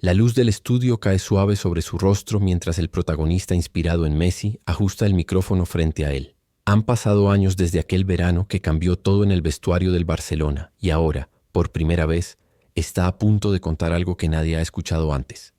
La luz del estudio cae suave sobre su rostro mientras el protagonista inspirado en Messi ajusta el micrófono frente a él. Han pasado años desde aquel verano que cambió todo en el vestuario del Barcelona y ahora, por primera vez, está a punto de contar algo que nadie ha escuchado antes.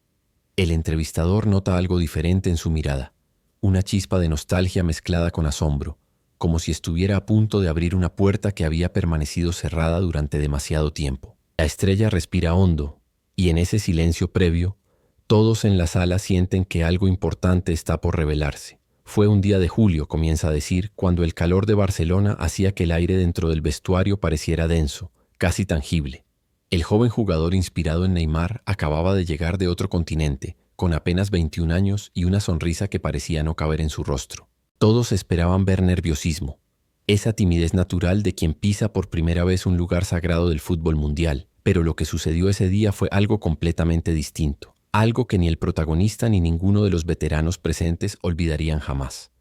El entrevistador nota algo diferente en su mirada, una chispa de nostalgia mezclada con asombro, como si estuviera a punto de abrir una puerta que había permanecido cerrada durante demasiado tiempo. La estrella respira hondo, y en ese silencio previo, todos en la sala sienten que algo importante está por revelarse. Fue un día de julio, comienza a decir, cuando el calor de Barcelona hacía que el aire dentro del vestuario pareciera denso, casi tangible. El joven jugador inspirado en Neymar acababa de llegar de otro continente, con apenas 21 años y una sonrisa que parecía no caber en su rostro. Todos esperaban ver nerviosismo, esa timidez natural de quien pisa por primera vez un lugar sagrado del fútbol mundial. Pero lo que sucedió ese día fue algo completamente distinto, algo que ni el protagonista ni ninguno de los veteranos presentes olvidarían jamás.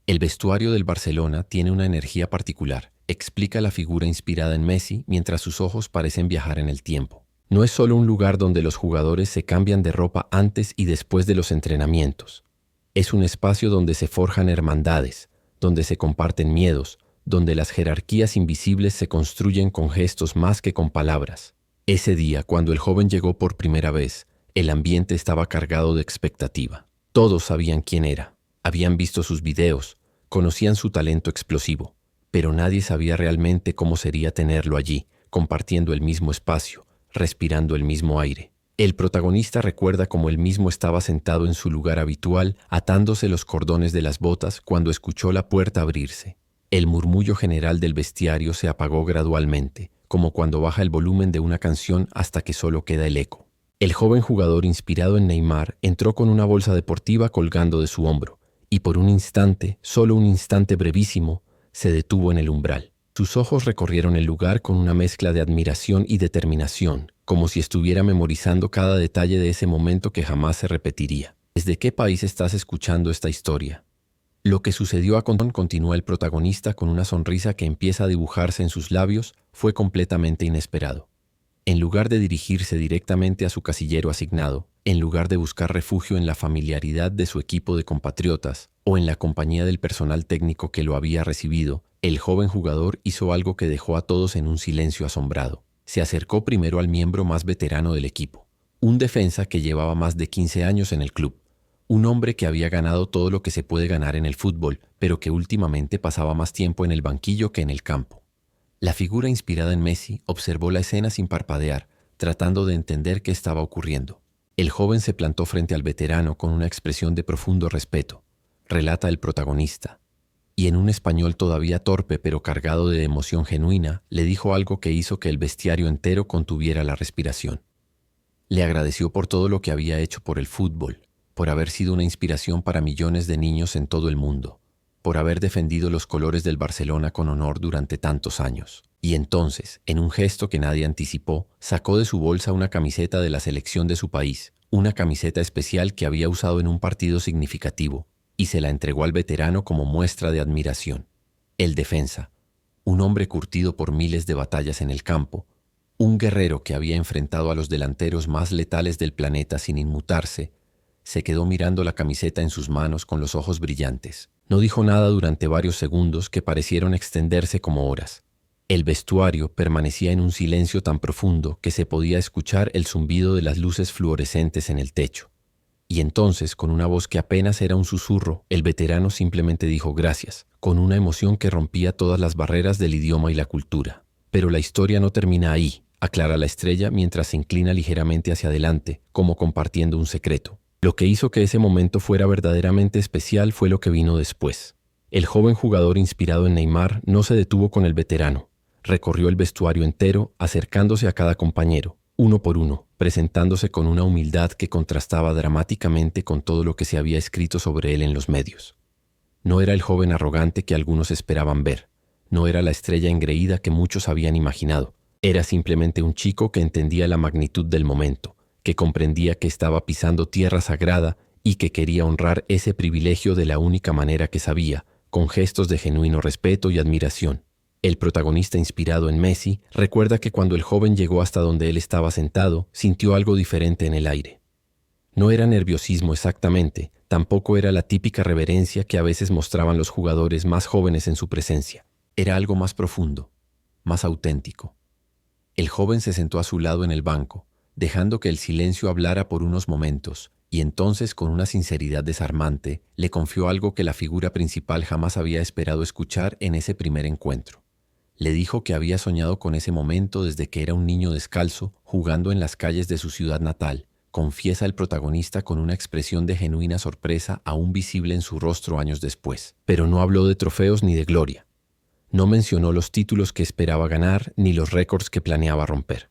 El vestuario del Barcelona tiene una energía particular, explica la figura inspirada en Messi mientras sus ojos parecen viajar en el tiempo. No es solo un lugar donde los jugadores se cambian de ropa antes y después de los entrenamientos. Es un espacio donde se forjan hermandades, donde se comparten miedos, donde las jerarquías invisibles se construyen con gestos más que con palabras. Ese día, cuando el joven llegó por primera vez, el ambiente estaba cargado de expectativa. Todos sabían quién era, habían visto sus videos, conocían su talento explosivo, pero nadie sabía realmente cómo sería tenerlo allí, compartiendo el mismo espacio, respirando el mismo aire. El protagonista recuerda cómo él mismo estaba sentado en su lugar habitual, atándose los cordones de las botas cuando escuchó la puerta abrirse. El murmullo general del vestiario se apagó gradualmente, como cuando baja el volumen de una canción hasta que solo queda el eco. El joven jugador inspirado en Neymar entró con una bolsa deportiva colgando de su hombro, y por un instante, solo un instante brevísimo, se detuvo en el umbral. Sus ojos recorrieron el lugar con una mezcla de admiración y determinación, como si estuviera memorizando cada detalle de ese momento que jamás se repetiría. ¿Desde qué país estás escuchando esta historia? Lo que sucedió a continuación, continúa el protagonista con una sonrisa que empieza a dibujarse en sus labios, fue completamente inesperado. En lugar de dirigirse directamente a su casillero asignado, en lugar de buscar refugio en la familiaridad de su equipo de compatriotas o en la compañía del personal técnico que lo había recibido, el joven jugador hizo algo que dejó a todos en un silencio asombrado. Se acercó primero al miembro más veterano del equipo, un defensa que llevaba más de 15 años en el club. Un hombre que había ganado todo lo que se puede ganar en el fútbol, pero que últimamente pasaba más tiempo en el banquillo que en el campo. La figura inspirada en Messi observó la escena sin parpadear, tratando de entender qué estaba ocurriendo. El joven se plantó frente al veterano con una expresión de profundo respeto, relata el protagonista, y en un español todavía torpe pero cargado de emoción genuina, le dijo algo que hizo que el vestuario entero contuviera la respiración. Le agradeció por todo lo que había hecho por el fútbol, por haber sido una inspiración para millones de niños en todo el mundo, por haber defendido los colores del Barcelona con honor durante tantos años. Y entonces, en un gesto que nadie anticipó, sacó de su bolsa una camiseta de la selección de su país, una camiseta especial que había usado en un partido significativo, y se la entregó al veterano como muestra de admiración. El defensa, un hombre curtido por miles de batallas en el campo, un guerrero que había enfrentado a los delanteros más letales del planeta sin inmutarse, se quedó mirando la camiseta en sus manos con los ojos brillantes. No dijo nada durante varios segundos que parecieron extenderse como horas. El vestuario permanecía en un silencio tan profundo que se podía escuchar el zumbido de las luces fluorescentes en el techo. Y entonces, con una voz que apenas era un susurro, el veterano simplemente dijo gracias, con una emoción que rompía todas las barreras del idioma y la cultura. Pero la historia no termina ahí, aclara la estrella mientras se inclina ligeramente hacia adelante, como compartiendo un secreto. Lo que hizo que ese momento fuera verdaderamente especial fue lo que vino después. El joven jugador inspirado en Neymar no se detuvo con el veterano. Recorrió el vestuario entero, acercándose a cada compañero, uno por uno, presentándose con una humildad que contrastaba dramáticamente con todo lo que se había escrito sobre él en los medios. No era el joven arrogante que algunos esperaban ver. No era la estrella engreída que muchos habían imaginado. Era simplemente un chico que entendía la magnitud del momento, que comprendía que estaba pisando tierra sagrada y que quería honrar ese privilegio de la única manera que sabía, con gestos de genuino respeto y admiración. El protagonista inspirado en Messi recuerda que cuando el joven llegó hasta donde él estaba sentado, sintió algo diferente en el aire. No era nerviosismo exactamente, tampoco era la típica reverencia que a veces mostraban los jugadores más jóvenes en su presencia. Era algo más profundo, más auténtico. El joven se sentó a su lado en el banco, dejando que el silencio hablara por unos momentos, y entonces, con una sinceridad desarmante, le confió algo que la figura principal jamás había esperado escuchar en ese primer encuentro. Le dijo que había soñado con ese momento desde que era un niño descalzo, jugando en las calles de su ciudad natal, confiesa el protagonista con una expresión de genuina sorpresa aún visible en su rostro años después. Pero no habló de trofeos ni de gloria. No mencionó los títulos que esperaba ganar ni los récords que planeaba romper.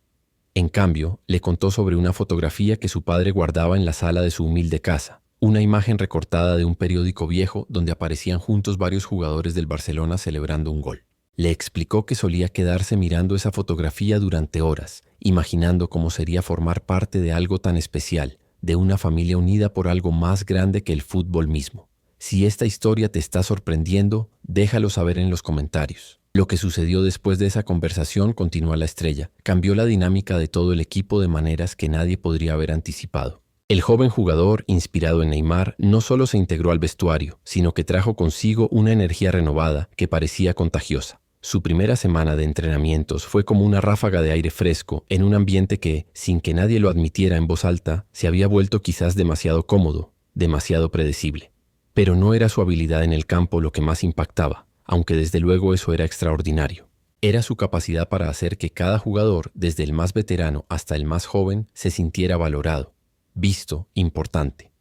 En cambio, le contó sobre una fotografía que su padre guardaba en la sala de su humilde casa, una imagen recortada de un periódico viejo donde aparecían juntos varios jugadores del Barcelona celebrando un gol. Le explicó que solía quedarse mirando esa fotografía durante horas, imaginando cómo sería formar parte de algo tan especial, de una familia unida por algo más grande que el fútbol mismo. Si esta historia te está sorprendiendo, déjalo saber en los comentarios. Lo que sucedió después de esa conversación, continúa la estrella, cambió la dinámica de todo el equipo de maneras que nadie podría haber anticipado. El joven jugador, inspirado en Neymar, no solo se integró al vestuario, sino que trajo consigo una energía renovada que parecía contagiosa. Su primera semana de entrenamientos fue como una ráfaga de aire fresco en un ambiente que, sin que nadie lo admitiera en voz alta, se había vuelto quizás demasiado cómodo, demasiado predecible. Pero no era su habilidad en el campo lo que más impactaba, aunque desde luego eso era extraordinario. Era su capacidad para hacer que cada jugador, desde el más veterano hasta el más joven, se sintiera valorado, visto, importante.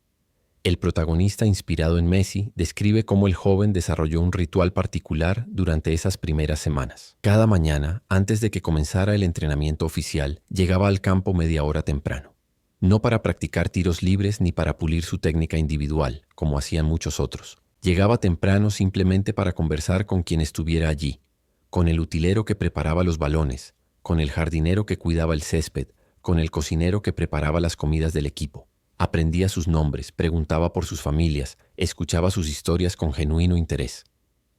El protagonista, inspirado en Messi, describe cómo el joven desarrolló un ritual particular durante esas primeras semanas. Cada mañana, antes de que comenzara el entrenamiento oficial, llegaba al campo media hora temprano. No para practicar tiros libres ni para pulir su técnica individual, como hacían muchos otros. Llegaba temprano simplemente para conversar con quien estuviera allí, con el utilero que preparaba los balones, con el jardinero que cuidaba el césped, con el cocinero que preparaba las comidas del equipo. Aprendía sus nombres, preguntaba por sus familias, escuchaba sus historias con genuino interés.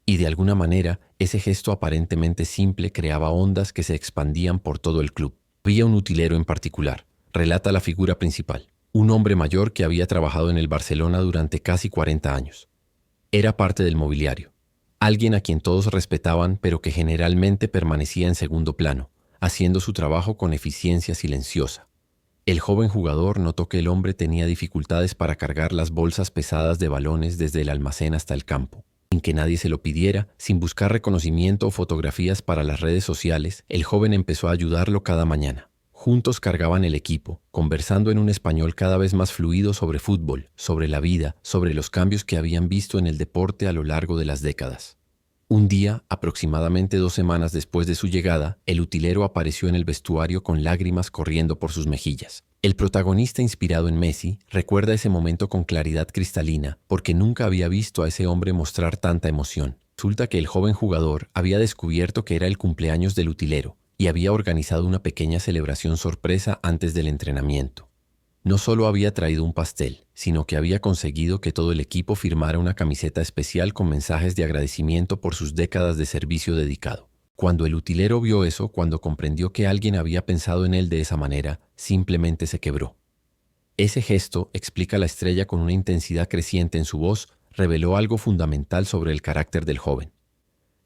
Y de alguna manera, ese gesto aparentemente simple creaba ondas que se expandían por todo el club. Había un utilero en particular, relata la figura principal, un hombre mayor que había trabajado en el Barcelona durante casi 40 años. Era parte del mobiliario, alguien a quien todos respetaban pero que generalmente permanecía en segundo plano, haciendo su trabajo con eficiencia silenciosa. El joven jugador notó que el hombre tenía dificultades para cargar las bolsas pesadas de balones desde el almacén hasta el campo. Sin que nadie se lo pidiera, sin buscar reconocimiento o fotografías para las redes sociales, el joven empezó a ayudarlo cada mañana. Juntos cargaban el equipo, conversando en un español cada vez más fluido sobre fútbol, sobre la vida, sobre los cambios que habían visto en el deporte a lo largo de las décadas. Un día, aproximadamente 2 semanas después de su llegada, el utilero apareció en el vestuario con lágrimas corriendo por sus mejillas. El protagonista, inspirado en Messi, recuerda ese momento con claridad cristalina porque nunca había visto a ese hombre mostrar tanta emoción. Resulta que el joven jugador había descubierto que era el cumpleaños del utilero y había organizado una pequeña celebración sorpresa antes del entrenamiento. No solo había traído un pastel, sino que había conseguido que todo el equipo firmara una camiseta especial con mensajes de agradecimiento por sus décadas de servicio dedicado. Cuando el utilero vio eso, cuando comprendió que alguien había pensado en él de esa manera, simplemente se quebró. Ese gesto, explica la estrella con una intensidad creciente en su voz, reveló algo fundamental sobre el carácter del joven.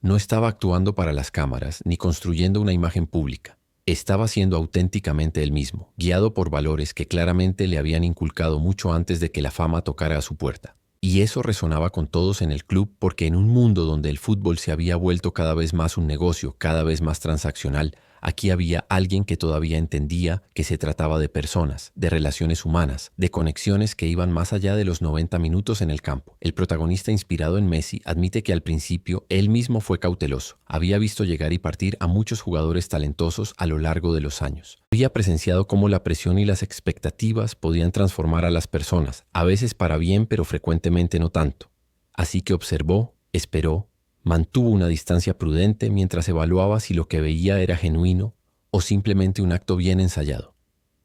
No estaba actuando para las cámaras ni construyendo una imagen pública. Estaba siendo auténticamente él mismo, guiado por valores que claramente le habían inculcado mucho antes de que la fama tocara a su puerta. Y eso resonaba con todos en el club porque en un mundo donde el fútbol se había vuelto cada vez más un negocio, cada vez más transaccional, aquí había alguien que todavía entendía que se trataba de personas, de relaciones humanas, de conexiones que iban más allá de los 90 minutos en el campo. El protagonista, inspirado en Messi, admite que al principio él mismo fue cauteloso. Había visto llegar y partir a muchos jugadores talentosos a lo largo de los años. Había presenciado cómo la presión y las expectativas podían transformar a las personas, a veces para bien pero frecuentemente no tanto. Así que observó, esperó, mantuvo una distancia prudente mientras evaluaba si lo que veía era genuino o simplemente un acto bien ensayado.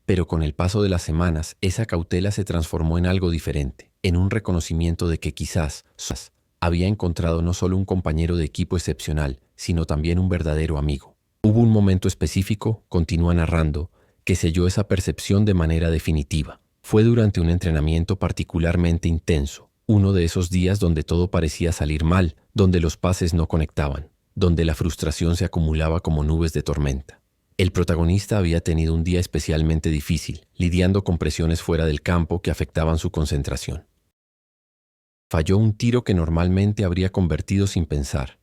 Pero con el paso de las semanas, esa cautela se transformó en algo diferente, en un reconocimiento de que quizás había encontrado no solo un compañero de equipo excepcional, sino también un verdadero amigo. Hubo un momento específico, continúa narrando, que selló esa percepción de manera definitiva. Fue durante un entrenamiento particularmente intenso, uno de esos días donde todo parecía salir mal, donde los pases no conectaban, donde la frustración se acumulaba como nubes de tormenta. El protagonista había tenido un día especialmente difícil, lidiando con presiones fuera del campo que afectaban su concentración. Falló un tiro que normalmente habría convertido sin pensar,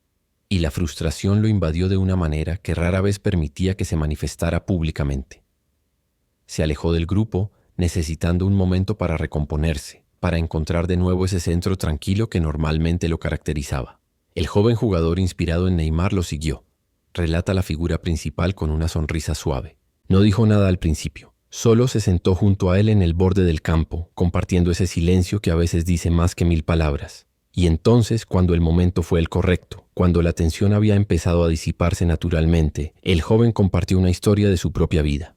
y la frustración lo invadió de una manera que rara vez permitía que se manifestara públicamente. Se alejó del grupo, necesitando un momento para recomponerse, para encontrar de nuevo ese centro tranquilo que normalmente lo caracterizaba. El joven jugador inspirado en Neymar lo siguió. Relata la figura principal con una sonrisa suave. No dijo nada al principio. Solo se sentó junto a él en el borde del campo, compartiendo ese silencio que a veces dice más que 1000 palabras. Y entonces, cuando el momento fue el correcto, cuando la tensión había empezado a disiparse naturalmente, el joven compartió una historia de su propia vida.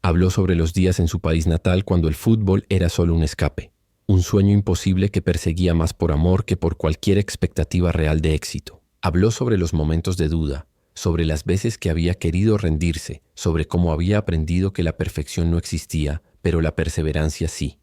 Habló sobre los días en su país natal cuando el fútbol era solo un escape, un sueño imposible que perseguía más por amor que por cualquier expectativa real de éxito. Habló sobre los momentos de duda, sobre las veces que había querido rendirse, sobre cómo había aprendido que la perfección no existía, pero la perseverancia sí.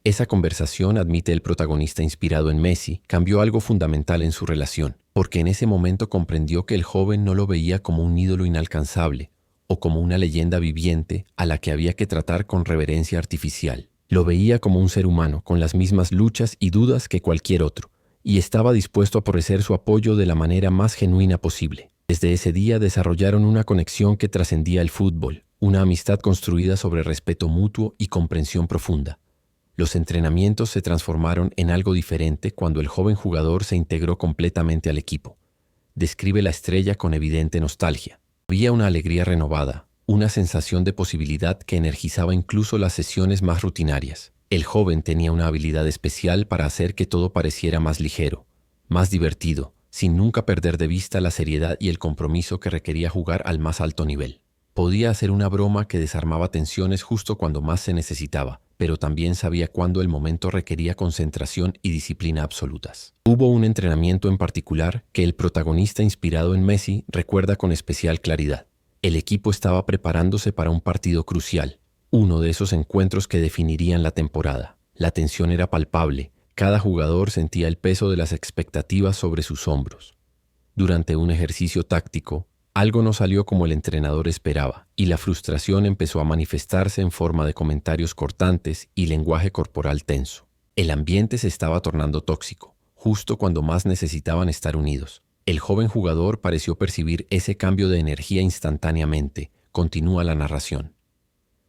Esa conversación, admite el protagonista inspirado en Messi, cambió algo fundamental en su relación, porque en ese momento comprendió que el joven no lo veía como un ídolo inalcanzable o como una leyenda viviente a la que había que tratar con reverencia artificial. Lo veía como un ser humano con las mismas luchas y dudas que cualquier otro, y estaba dispuesto a ofrecer su apoyo de la manera más genuina posible. Desde ese día desarrollaron una conexión que trascendía el fútbol, una amistad construida sobre respeto mutuo y comprensión profunda. Los entrenamientos se transformaron en algo diferente cuando el joven jugador se integró completamente al equipo. Describe la estrella con evidente nostalgia. Había una alegría renovada, una sensación de posibilidad que energizaba incluso las sesiones más rutinarias. El joven tenía una habilidad especial para hacer que todo pareciera más ligero, más divertido, sin nunca perder de vista la seriedad y el compromiso que requería jugar al más alto nivel. Podía hacer una broma que desarmaba tensiones justo cuando más se necesitaba, pero también sabía cuándo el momento requería concentración y disciplina absolutas. Hubo un entrenamiento en particular que el protagonista inspirado en Messi recuerda con especial claridad. El equipo estaba preparándose para un partido crucial, uno de esos encuentros que definirían la temporada. La tensión era palpable, cada jugador sentía el peso de las expectativas sobre sus hombros. Durante un ejercicio táctico, algo no salió como el entrenador esperaba, y la frustración empezó a manifestarse en forma de comentarios cortantes y lenguaje corporal tenso. El ambiente se estaba tornando tóxico, justo cuando más necesitaban estar unidos. El joven jugador pareció percibir ese cambio de energía instantáneamente. Continúa la narración.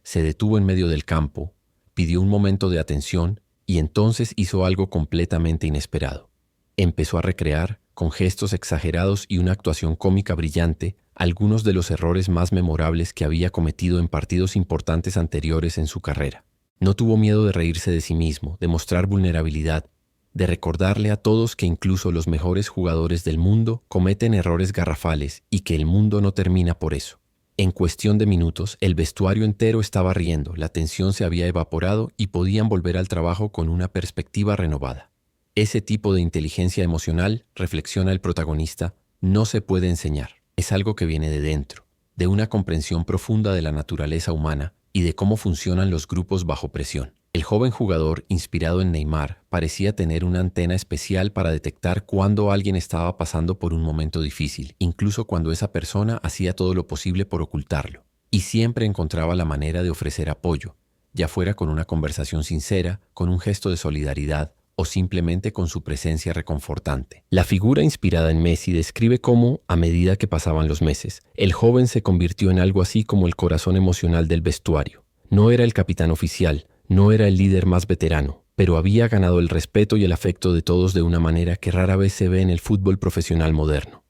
Se detuvo en medio del campo, pidió un momento de atención y entonces hizo algo completamente inesperado. Empezó a recrear, con gestos exagerados y una actuación cómica brillante, algunos de los errores más memorables que había cometido en partidos importantes anteriores en su carrera. No tuvo miedo de reírse de sí mismo, de mostrar vulnerabilidad, de recordarle a todos que incluso los mejores jugadores del mundo cometen errores garrafales y que el mundo no termina por eso. En cuestión de minutos, el vestuario entero estaba riendo, la tensión se había evaporado y podían volver al trabajo con una perspectiva renovada. Ese tipo de inteligencia emocional, reflexiona el protagonista, no se puede enseñar. Es algo que viene de dentro, de una comprensión profunda de la naturaleza humana y de cómo funcionan los grupos bajo presión. El joven jugador, inspirado en Neymar, parecía tener una antena especial para detectar cuándo alguien estaba pasando por un momento difícil, incluso cuando esa persona hacía todo lo posible por ocultarlo. Y siempre encontraba la manera de ofrecer apoyo, ya fuera con una conversación sincera, con un gesto de solidaridad, o simplemente con su presencia reconfortante. La figura inspirada en Messi describe cómo, a medida que pasaban los meses, el joven se convirtió en algo así como el corazón emocional del vestuario. No era el capitán oficial, no era el líder más veterano, pero había ganado el respeto y el afecto de todos de una manera que rara vez se ve en el fútbol profesional moderno.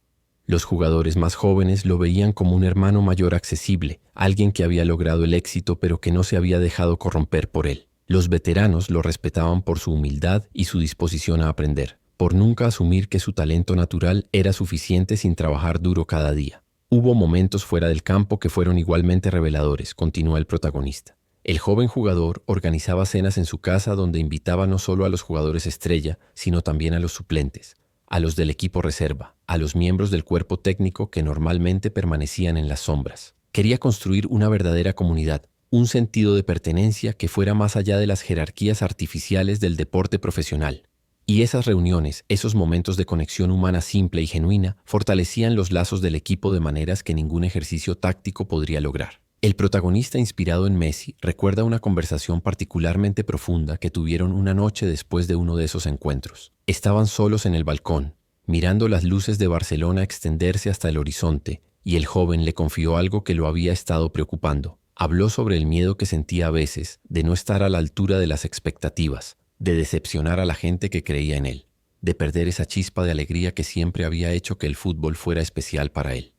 Los jugadores más jóvenes lo veían como un hermano mayor accesible, alguien que había logrado el éxito pero que no se había dejado corromper por él. Los veteranos lo respetaban por su humildad y su disposición a aprender, por nunca asumir que su talento natural era suficiente sin trabajar duro cada día. Hubo momentos fuera del campo que fueron igualmente reveladores, continúa el protagonista. El joven jugador organizaba cenas en su casa donde invitaba no solo a los jugadores estrella, sino también a los suplentes, a los del equipo reserva, a los miembros del cuerpo técnico que normalmente permanecían en las sombras. Quería construir una verdadera comunidad, un sentido de pertenencia que fuera más allá de las jerarquías artificiales del deporte profesional. Y esas reuniones, esos momentos de conexión humana simple y genuina, fortalecían los lazos del equipo de maneras que ningún ejercicio táctico podría lograr. El protagonista inspirado en Messi recuerda una conversación particularmente profunda que tuvieron una noche después de uno de esos encuentros. Estaban solos en el balcón, mirando las luces de Barcelona extenderse hasta el horizonte, y el joven le confió algo que lo había estado preocupando. Habló sobre el miedo que sentía a veces de no estar a la altura de las expectativas, de decepcionar a la gente que creía en él, de perder esa chispa de alegría que siempre había hecho que el fútbol fuera especial para él.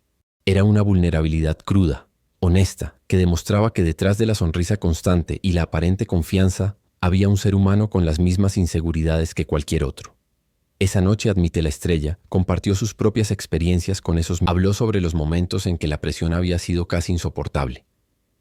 Era una vulnerabilidad cruda, honesta, que demostraba que detrás de la sonrisa constante y la aparente confianza había un ser humano con las mismas inseguridades que cualquier otro. Esa noche, admite la estrella, compartió sus propias experiencias con esos. Habló sobre los momentos en que la presión había sido casi insoportable,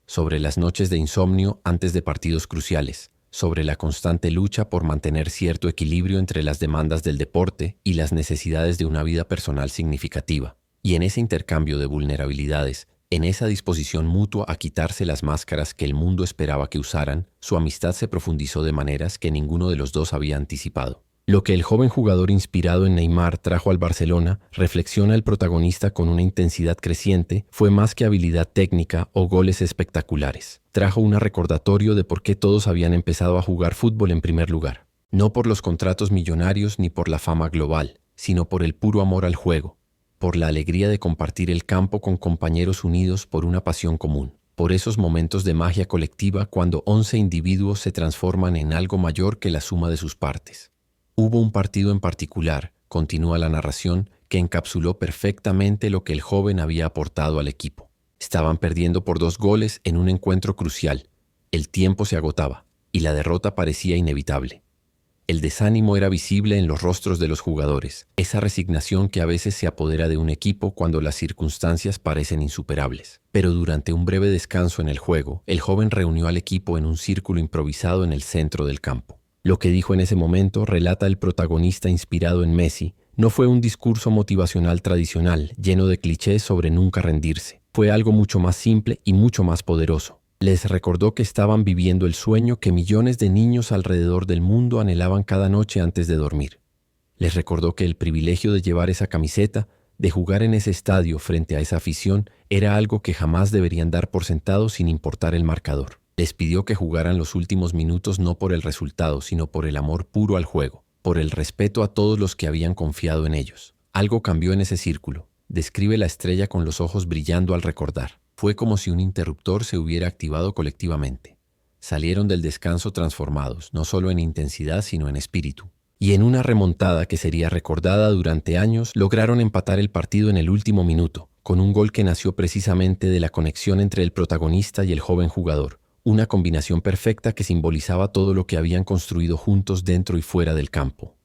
sobre las noches de insomnio antes de partidos cruciales, sobre la constante lucha por mantener cierto equilibrio entre las demandas del deporte y las necesidades de una vida personal significativa. Y en ese intercambio de vulnerabilidades, en esa disposición mutua a quitarse las máscaras que el mundo esperaba que usaran, su amistad se profundizó de maneras que ninguno de los dos había anticipado. Lo que el joven jugador inspirado en Neymar trajo al Barcelona, reflexiona el protagonista con una intensidad creciente, fue más que habilidad técnica o goles espectaculares. Trajo un recordatorio de por qué todos habían empezado a jugar fútbol en primer lugar. No por los contratos millonarios ni por la fama global, sino por el puro amor al juego, por la alegría de compartir el campo con compañeros unidos por una pasión común, por esos momentos de magia colectiva cuando 11 individuos se transforman en algo mayor que la suma de sus partes. Hubo un partido en particular, continúa la narración, que encapsuló perfectamente lo que el joven había aportado al equipo. Estaban perdiendo por 2 goles en un encuentro crucial. El tiempo se agotaba y la derrota parecía inevitable. El desánimo era visible en los rostros de los jugadores, esa resignación que a veces se apodera de un equipo cuando las circunstancias parecen insuperables. Pero durante un breve descanso en el juego, el joven reunió al equipo en un círculo improvisado en el centro del campo. Lo que dijo en ese momento, relata el protagonista inspirado en Messi, no fue un discurso motivacional tradicional, lleno de clichés sobre nunca rendirse. Fue algo mucho más simple y mucho más poderoso. Les recordó que estaban viviendo el sueño que millones de niños alrededor del mundo anhelaban cada noche antes de dormir. Les recordó que el privilegio de llevar esa camiseta, de jugar en ese estadio frente a esa afición, era algo que jamás deberían dar por sentado sin importar el marcador. Les pidió que jugaran los últimos minutos no por el resultado, sino por el amor puro al juego, por el respeto a todos los que habían confiado en ellos. Algo cambió en ese círculo. Describe la estrella con los ojos brillando al recordar. Fue como si un interruptor se hubiera activado colectivamente. Salieron del descanso transformados, no solo en intensidad, sino en espíritu. Y en una remontada que sería recordada durante años, lograron empatar el partido en el último minuto, con un gol que nació precisamente de la conexión entre el protagonista y el joven jugador. Una combinación perfecta que simbolizaba todo lo que habían construido juntos dentro y fuera del campo.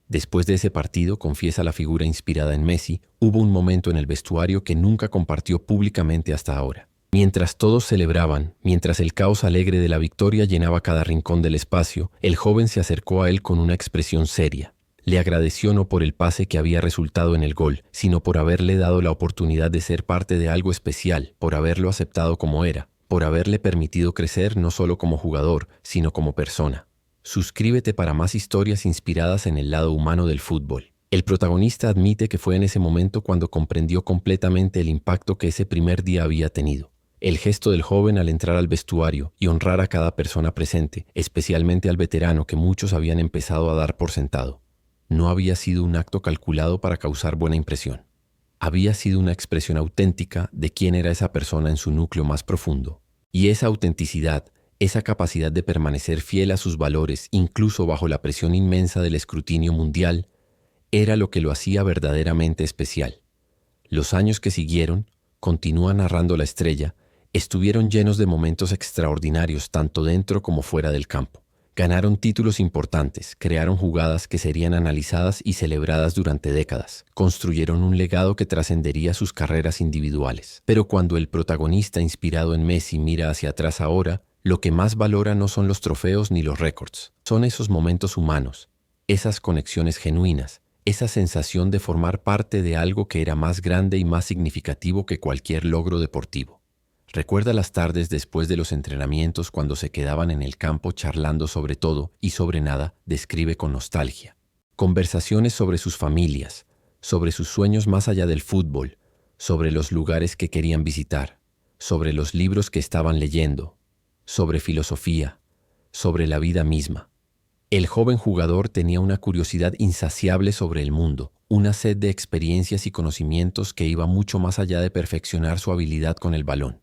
Después de ese partido, confiesa la figura inspirada en Messi, hubo un momento en el vestuario que nunca compartió públicamente hasta ahora. Mientras todos celebraban, mientras el caos alegre de la victoria llenaba cada rincón del espacio, el joven se acercó a él con una expresión seria. Le agradeció no por el pase que había resultado en el gol, sino por haberle dado la oportunidad de ser parte de algo especial, por haberlo aceptado como era, por haberle permitido crecer no solo como jugador, sino como persona. Suscríbete para más historias inspiradas en el lado humano del fútbol. El protagonista admite que fue en ese momento cuando comprendió completamente el impacto que ese primer día había tenido. El gesto del joven al entrar al vestuario y honrar a cada persona presente, especialmente al veterano que muchos habían empezado a dar por sentado, no había sido un acto calculado para causar buena impresión. Había sido una expresión auténtica de quién era esa persona en su núcleo más profundo. Y esa autenticidad, esa capacidad de permanecer fiel a sus valores, incluso bajo la presión inmensa del escrutinio mundial, era lo que lo hacía verdaderamente especial. Los años que siguieron, continúa narrando la estrella, estuvieron llenos de momentos extraordinarios tanto dentro como fuera del campo. Ganaron títulos importantes, crearon jugadas que serían analizadas y celebradas durante décadas, construyeron un legado que trascendería sus carreras individuales. Pero cuando el protagonista inspirado en Messi mira hacia atrás ahora, lo que más valora no son los trofeos ni los récords, son esos momentos humanos, esas conexiones genuinas, esa sensación de formar parte de algo que era más grande y más significativo que cualquier logro deportivo. Recuerda las tardes después de los entrenamientos cuando se quedaban en el campo charlando sobre todo y sobre nada, describe con nostalgia. Conversaciones sobre sus familias, sobre sus sueños más allá del fútbol, sobre los lugares que querían visitar, sobre los libros que estaban leyendo, sobre filosofía, sobre la vida misma. El joven jugador tenía una curiosidad insaciable sobre el mundo, una sed de experiencias y conocimientos que iba mucho más allá de perfeccionar su habilidad con el balón.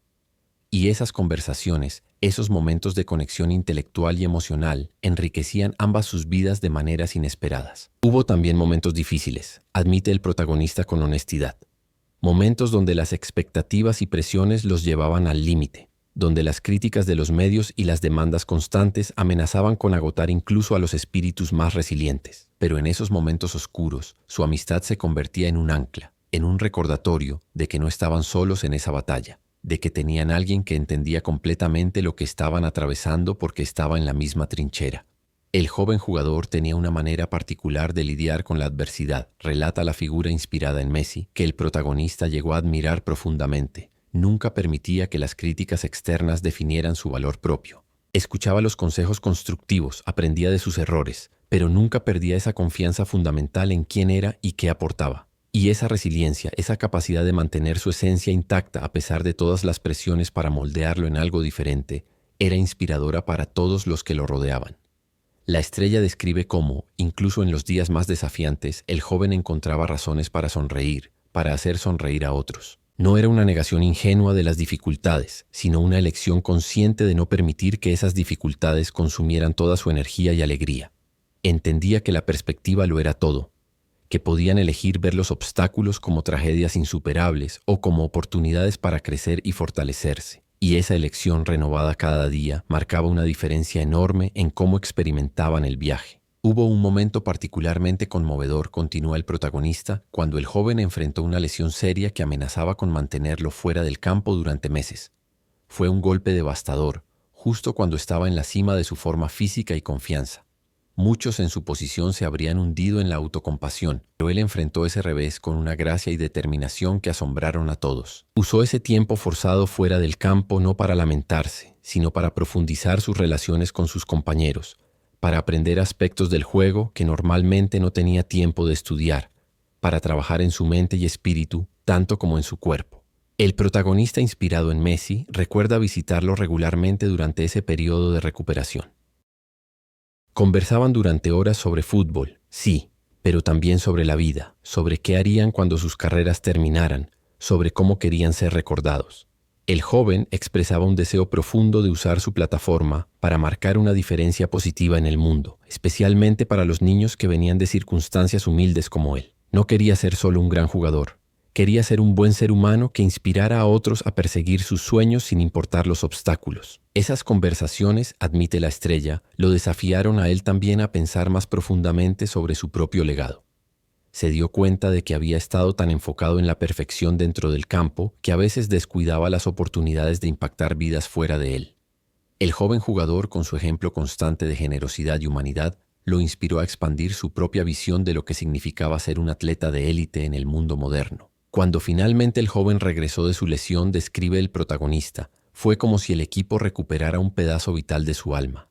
Y esas conversaciones, esos momentos de conexión intelectual y emocional, enriquecían ambas sus vidas de maneras inesperadas. Hubo también momentos difíciles, admite el protagonista con honestidad. Momentos donde las expectativas y presiones los llevaban al límite, donde las críticas de los medios y las demandas constantes amenazaban con agotar incluso a los espíritus más resilientes. Pero en esos momentos oscuros, su amistad se convertía en un ancla, en un recordatorio de que no estaban solos en esa batalla, de que tenían alguien que entendía completamente lo que estaban atravesando porque estaba en la misma trinchera. El joven jugador tenía una manera particular de lidiar con la adversidad, relata la figura inspirada en Messi, que el protagonista llegó a admirar profundamente. Nunca permitía que las críticas externas definieran su valor propio. Escuchaba los consejos constructivos, aprendía de sus errores, pero nunca perdía esa confianza fundamental en quién era y qué aportaba. Y esa resiliencia, esa capacidad de mantener su esencia intacta a pesar de todas las presiones para moldearlo en algo diferente, era inspiradora para todos los que lo rodeaban. La estrella describe cómo, incluso en los días más desafiantes, el joven encontraba razones para sonreír, para hacer sonreír a otros. No era una negación ingenua de las dificultades, sino una elección consciente de no permitir que esas dificultades consumieran toda su energía y alegría. Entendía que la perspectiva lo era todo, que podían elegir ver los obstáculos como tragedias insuperables o como oportunidades para crecer y fortalecerse. Y esa elección renovada cada día marcaba una diferencia enorme en cómo experimentaban el viaje. Hubo un momento particularmente conmovedor, continúa el protagonista, cuando el joven enfrentó una lesión seria que amenazaba con mantenerlo fuera del campo durante meses. Fue un golpe devastador, justo cuando estaba en la cima de su forma física y confianza. Muchos en su posición se habrían hundido en la autocompasión, pero él enfrentó ese revés con una gracia y determinación que asombraron a todos. Usó ese tiempo forzado fuera del campo no para lamentarse, sino para profundizar sus relaciones con sus compañeros, para aprender aspectos del juego que normalmente no tenía tiempo de estudiar, para trabajar en su mente y espíritu tanto como en su cuerpo. El protagonista inspirado en Messi recuerda visitarlo regularmente durante ese periodo de recuperación. Conversaban durante horas sobre fútbol, sí, pero también sobre la vida, sobre qué harían cuando sus carreras terminaran, sobre cómo querían ser recordados. El joven expresaba un deseo profundo de usar su plataforma para marcar una diferencia positiva en el mundo, especialmente para los niños que venían de circunstancias humildes como él. No quería ser solo un gran jugador. Quería ser un buen ser humano que inspirara a otros a perseguir sus sueños sin importar los obstáculos. Esas conversaciones, admite la estrella, lo desafiaron a él también a pensar más profundamente sobre su propio legado. Se dio cuenta de que había estado tan enfocado en la perfección dentro del campo que a veces descuidaba las oportunidades de impactar vidas fuera de él. El joven jugador, con su ejemplo constante de generosidad y humanidad, lo inspiró a expandir su propia visión de lo que significaba ser un atleta de élite en el mundo moderno. Cuando finalmente el joven regresó de su lesión, describe el protagonista, fue como si el equipo recuperara un pedazo vital de su alma.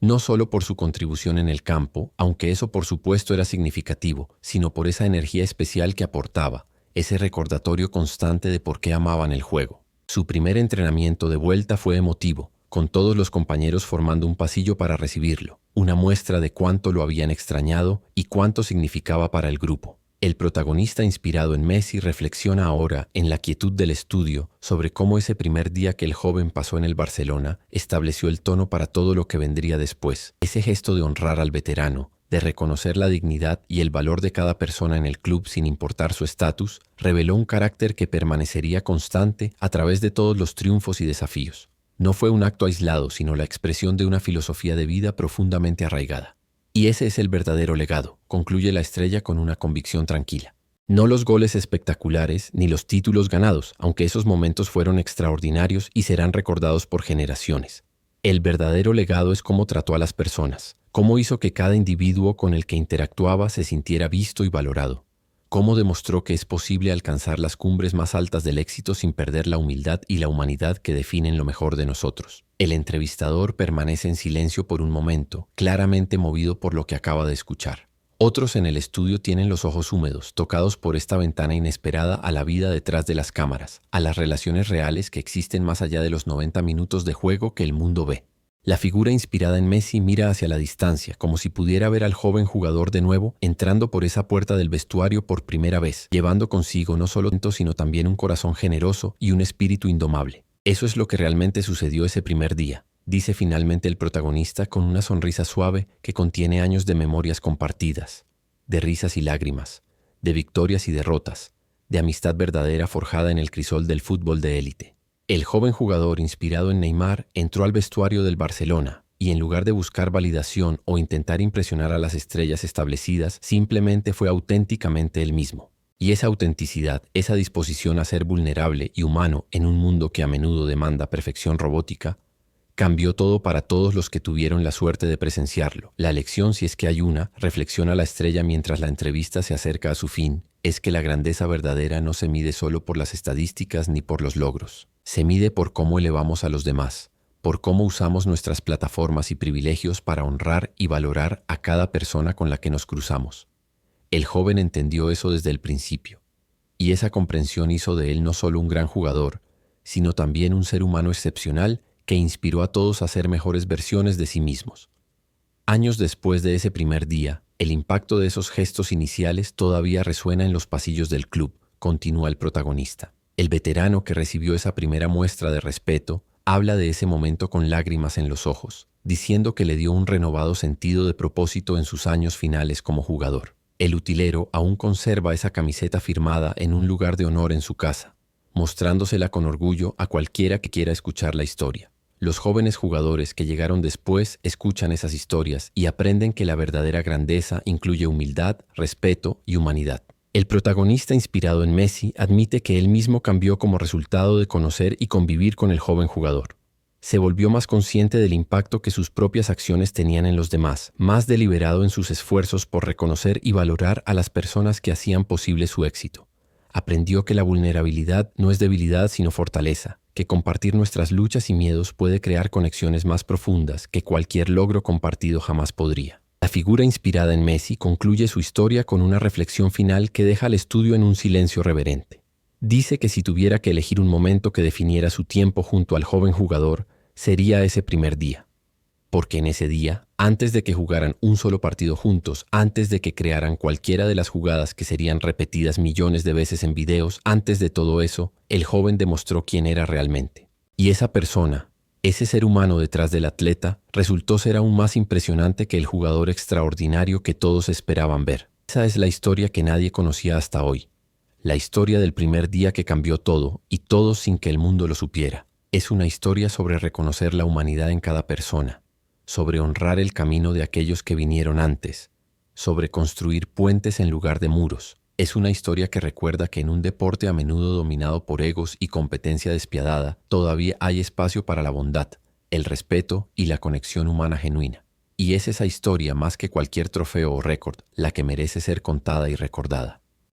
No solo por su contribución en el campo, aunque eso por supuesto era significativo, sino por esa energía especial que aportaba, ese recordatorio constante de por qué amaban el juego. Su primer entrenamiento de vuelta fue emotivo, con todos los compañeros formando un pasillo para recibirlo, una muestra de cuánto lo habían extrañado y cuánto significaba para el grupo. El protagonista inspirado en Messi reflexiona ahora, en la quietud del estudio, sobre cómo ese primer día que el joven pasó en el Barcelona estableció el tono para todo lo que vendría después. Ese gesto de honrar al veterano, de reconocer la dignidad y el valor de cada persona en el club sin importar su estatus, reveló un carácter que permanecería constante a través de todos los triunfos y desafíos. No fue un acto aislado, sino la expresión de una filosofía de vida profundamente arraigada. Y ese es el verdadero legado, concluye la estrella con una convicción tranquila. No los goles espectaculares ni los títulos ganados, aunque esos momentos fueron extraordinarios y serán recordados por generaciones. El verdadero legado es cómo trató a las personas, cómo hizo que cada individuo con el que interactuaba se sintiera visto y valorado, Cómo demostró que es posible alcanzar las cumbres más altas del éxito sin perder la humildad y la humanidad que definen lo mejor de nosotros. El entrevistador permanece en silencio por un momento, claramente movido por lo que acaba de escuchar. Otros en el estudio tienen los ojos húmedos, tocados por esta ventana inesperada a la vida detrás de las cámaras, a las relaciones reales que existen más allá de los 90 minutos de juego que el mundo ve. La figura inspirada en Messi mira hacia la distancia, como si pudiera ver al joven jugador de nuevo entrando por esa puerta del vestuario por primera vez, llevando consigo no solo talento, sino también un corazón generoso y un espíritu indomable. Eso es lo que realmente sucedió ese primer día, dice finalmente el protagonista con una sonrisa suave que contiene años de memorias compartidas, de risas y lágrimas, de victorias y derrotas, de amistad verdadera forjada en el crisol del fútbol de élite. El joven jugador, inspirado en Neymar, entró al vestuario del Barcelona y en lugar de buscar validación o intentar impresionar a las estrellas establecidas, simplemente fue auténticamente él mismo. Y esa autenticidad, esa disposición a ser vulnerable y humano en un mundo que a menudo demanda perfección robótica, cambió todo para todos los que tuvieron la suerte de presenciarlo. La lección, si es que hay una, reflexiona la estrella mientras la entrevista se acerca a su fin, es que la grandeza verdadera no se mide solo por las estadísticas ni por los logros. Se mide por cómo elevamos a los demás, por cómo usamos nuestras plataformas y privilegios para honrar y valorar a cada persona con la que nos cruzamos. El joven entendió eso desde el principio, y esa comprensión hizo de él no solo un gran jugador, sino también un ser humano excepcional que inspiró a todos a ser mejores versiones de sí mismos. Años después de ese primer día, el impacto de esos gestos iniciales todavía resuena en los pasillos del club, continúa el protagonista. El veterano que recibió esa primera muestra de respeto habla de ese momento con lágrimas en los ojos, diciendo que le dio un renovado sentido de propósito en sus años finales como jugador. El utilero aún conserva esa camiseta firmada en un lugar de honor en su casa, mostrándosela con orgullo a cualquiera que quiera escuchar la historia. Los jóvenes jugadores que llegaron después escuchan esas historias y aprenden que la verdadera grandeza incluye humildad, respeto y humanidad. El protagonista, inspirado en Messi, admite que él mismo cambió como resultado de conocer y convivir con el joven jugador. Se volvió más consciente del impacto que sus propias acciones tenían en los demás, más deliberado en sus esfuerzos por reconocer y valorar a las personas que hacían posible su éxito. Aprendió que la vulnerabilidad no es debilidad sino fortaleza, que compartir nuestras luchas y miedos puede crear conexiones más profundas que cualquier logro compartido jamás podría. La figura inspirada en Messi concluye su historia con una reflexión final que deja al estudio en un silencio reverente. Dice que si tuviera que elegir un momento que definiera su tiempo junto al joven jugador, sería ese primer día. Porque en ese día, antes de que jugaran un solo partido juntos, antes de que crearan cualquiera de las jugadas que serían repetidas millones de veces en videos, antes de todo eso, el joven demostró quién era realmente. Y esa persona, ese ser humano detrás del atleta, resultó ser aún más impresionante que el jugador extraordinario que todos esperaban ver. Esa es la historia que nadie conocía hasta hoy. La historia del primer día que cambió todo, y todo sin que el mundo lo supiera. Es una historia sobre reconocer la humanidad en cada persona, sobre honrar el camino de aquellos que vinieron antes, sobre construir puentes en lugar de muros. Es una historia que recuerda que en un deporte a menudo dominado por egos y competencia despiadada, todavía hay espacio para la bondad, el respeto y la conexión humana genuina. Y es esa historia, más que cualquier trofeo o récord, la que merece ser contada y recordada.